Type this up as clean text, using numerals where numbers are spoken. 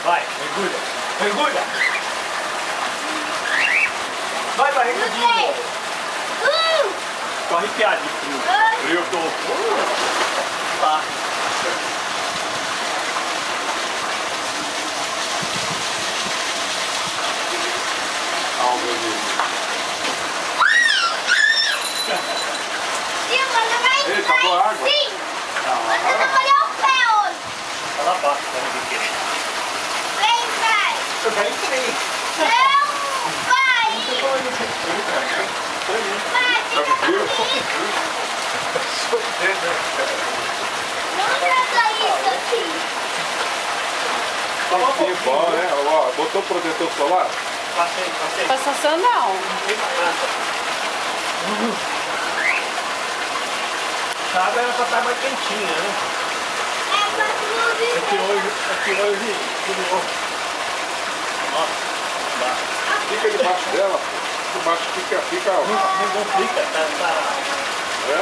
Vai, mergulha. Mergulha. Vai, barrigudinho. Tô arrepiado de frio. Frio, tô. Tá. Ei, acabou a água? Sim! Mas eu não molhei o pé hoje. Tá lá abaixo, tá no biqueiro. Vem, vai! Eu já entrei. Não, vai! Vai, Tá fica frio? comigo. Não Tá traga isso aqui. Que bom, né? Ó, botou protetor solar? Passei. Tá sensacional. A água era pra estar mais quentinha, né? É pra tudo. Aqui hoje, tudo. Nossa, Fica debaixo dela, pô. Debaixo fica. não complica, tá. É?